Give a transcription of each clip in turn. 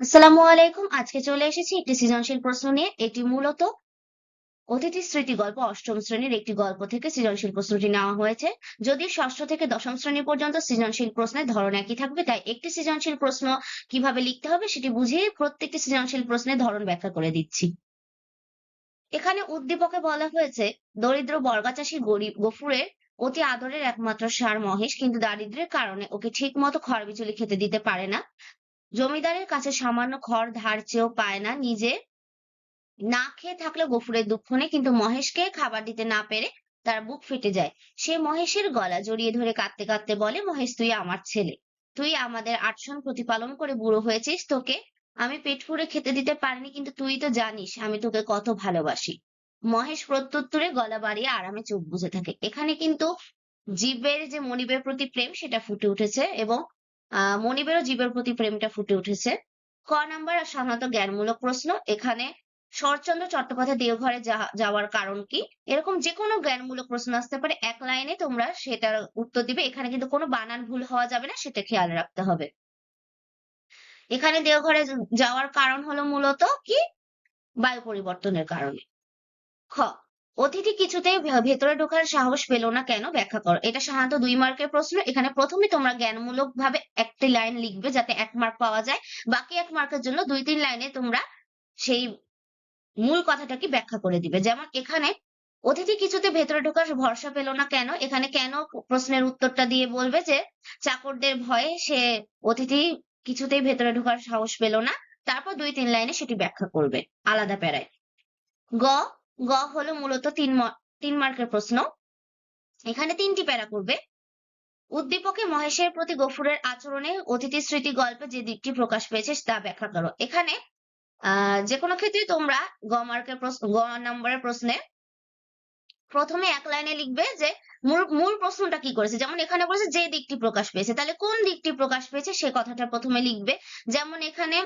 আসসালামু আলাইকুম। আজকে চলে এসেছি একটি সৃজনশীল প্রশ্ন নিয়ে। এটি মূলত অতিথি স্মৃতি গল্প অষ্টম শ্রেণীর একটি গল্প থেকে সৃজনশীল প্রশ্নটি নেওয়া হয়েছে। যদিও ষষ্ঠ থেকে দশম শ্রেণী পর্যন্ত সৃজনশীল প্রশ্নের ধরন একই থাকবে, তাই একটি সৃজনশীল প্রশ্ন কিভাবে লিখতে হবে সেটি বুঝিয়ে প্রত্যেকটি সৃজনশীল প্রশ্নের ধরন ব্যাখ্যা করে দিচ্ছি। এখানে উদ্দীপকে বলা হয়েছে, দরিদ্র বর্গাচাষী গরিব গফুরের অতি আদরের একমাত্র ষাঁড় মহেশ কিন্তু দারিদ্র্যের কারণে ওকে ঠিক মতো খড়বিচুলি খেতে দিতে পারে না। জমিদারের কাছে সামান্য খড় ধার চেয়েও পায় না। নিজে না খেয়ে থাকলে গফুরের দুঃখ নেই, কিন্তু মহেশকে খাবার দিতে না পেরে তার বুক ফেটে যায়। সে মহেশের গলা জড়িয়ে ধরে কাঁদতে কাঁদতে বলে, মহেশ তুই আমার ছেলে, তুই আমাদের আটশন প্রতিপালন করে বুড়ো হয়েছিস, তোকে আমি পেট পুরে খেতে দিতে পারিনি, কিন্তু তুই তো জানিস আমি তোকে কত ভালোবাসি। মহেশ প্রত্যুত্তরে গলা বাড়িয়ে আরামে চোখ বুজে থাকে। এখানে কিন্তু জীবের যে মনিবের প্রতি প্রেম সেটা ফুটে উঠেছে, এবং মনিবেরও জীবের প্রতি প্রেমটা ফুটে উঠেছে। ক নাম্বার সাধারণত জ্ঞানমূলক প্রশ্ন। এখানে শরৎচন্দ্র চট্টোপাধ্যায় দেওঘরে যাওয়ার কারণ কি, এরকম যে কোনো জ্ঞানমূলক প্রশ্ন আসতে পারে, এক লাইনে তোমরা সেটার উত্তর দিবে। এখানে কিন্তু কোনো বানান ভুল হওয়া যাবে না, সেটা খেয়াল রাখতে হবে। এখানে দেওঘরে যাওয়ার কারণ হলো মূলত কি, বায়ু পরিবর্তনের কারণে। খ, অতিথি কিছুতেই ভেতরে ঢোকার সাহস পেল না কেন, ব্যাখ্যা করো। এটা সাধারণত 2 মার্কের প্রশ্ন। এখানে প্রথমে তোমরা জ্ঞানমূলক ভাবে একটি লাইন লিখবে যাতে 1 মার্ক পাওয়া যায়। বাকি 1 মার্কের জন্য 2-3 লাইনে তোমরা সেই মূল কথাটাকে ব্যাখ্যা করে দিবে। যেমন এখানে অতিথি কিছুতে ভেতরে ঢোকার ভরসা পেল না কেন, এখানে কেন প্রশ্নের উত্তরটা দিয়ে বলবে যে চাকরদের ভয়ে সে অতিথি কিছুতেই ভেতরে ঢোকার সাহস পেল না। তারপর 2-3 লাইনে সেটি ব্যাখ্যা করবে আলাদা প্যারায়। গ, গ হলো মূলত 3 মার্কের প্রশ্ন। এখানে 3টি প্যারা করবে। উদ্দীপকে মহেশের প্রতি গফুরের আচরণে অতিথি স্মৃতি গল্পে যে দিকটি প্রকাশ পেয়েছে তা ব্যাখ্যা করো। এখানে যে কোনো ক্ষেত্রে তোমরা গ নাম্বারের প্রশ্নে প্রথমে 1 লাইনে লিখবে যে মূল মূল প্রশ্নটা কি করেছে। যেমন এখানে বলেছে যে দিকটি প্রকাশ পেয়েছে, তাহলে কোন দিকটি প্রকাশ পেয়েছে সে কথাটা প্রথমে লিখবে। যেমন এখানে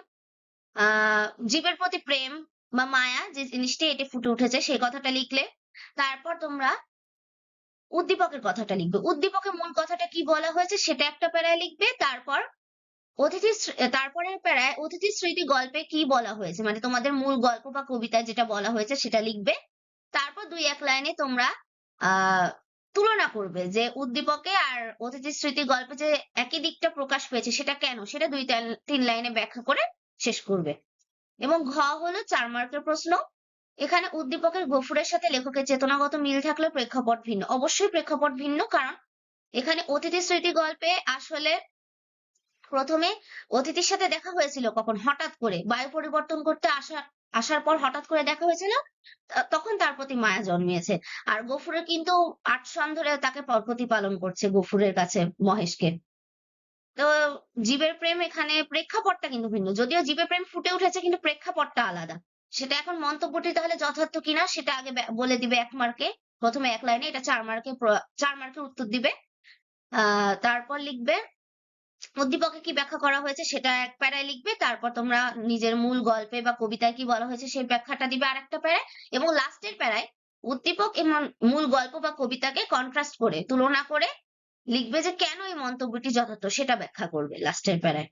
জীবের প্রতি প্রেম বা মায়া যে জিনিসটি এটি ফুটে উঠেছে সেই কথাটা লিখলে। তারপর তোমরা উদ্দীপকের কথাটা লিখবে। উদ্দীপকের মূল কথাটা কি বলা হয়েছে সেটা একটা প্যারায় লিখবে। তারপর তারপরের প্যারায় অতিথি স্মৃতি গল্পে কি বলা হয়েছে, মানে তোমাদের মূল গল্প বা কবিতায় যেটা বলা হয়েছে সেটা লিখবে। তারপর 2-1 লাইনে তোমরা আহ তুলনা করবে যে উদ্দীপকে আর অতিথি স্মৃতি গল্পে যে একই দিকটা প্রকাশ পেয়েছে সেটা কেন, সেটা 2-3 লাইনে ব্যাখ্যা করে শেষ করবে। এবং ঘ হলো 4 মার্কের প্রশ্ন। এখানে উদ্দীপকের গফুরের সাথে লেখকের চেতনাগত মিল থাকলেও প্রেক্ষাপট ভিন্ন। অবশ্যই প্রেক্ষাপট ভিন্ন, কারণ এখানে অতিথি স্মৃতি গল্পে আসলে প্রথমে অতিথির সাথে দেখা হয়েছিল কখন, হঠাৎ করে বায়ু পরিবর্তন করতে আসার পর হঠাৎ করে দেখা হয়েছিল, তখন তার প্রতি মায়া জন্মিয়েছে। আর গফুরের কিন্তু 8 সন ধরে তাকে প্রতিপালন করছে গফুরের কাছে মহেশকে। তো জীবের প্রেম, এখানে প্রেক্ষাপটটা কিন্তু ভিন্ন, যদিও জীবের প্রেম ফুটে উঠেছে কিন্তু প্রেক্ষাপটটা আলাদা। সেটা এখন মন্তব্যটি তাহলে যথার্থ কিনা সেটা আগে বলে দিবে 1 মার্কে, প্রথমে 1 লাইনে। এটা 4 মার্কে, 4 মার্কের উত্তর দিবে। তারপর লিখবে উদ্দীপকে কি ব্যাখ্যা করা হয়েছে সেটা 1 প্যারায় লিখবে। তারপর তোমরা নিজের মূল গল্পে বা কবিতায় কি বলা হয়েছে সেই ব্যাখ্যাটা দিবে আরেকটা প্যারায়। এবং লাস্টের প্যারায় উদ্দীপক এবং মূল গল্প বা কবিতাকে কন্ট্রাস্ট করে, তুলনা করে লিখবে যে কেন এই মন্তব্যটি যথার্থ সেটা ব্যাখ্যা করবে লাস্টের প্যারায়।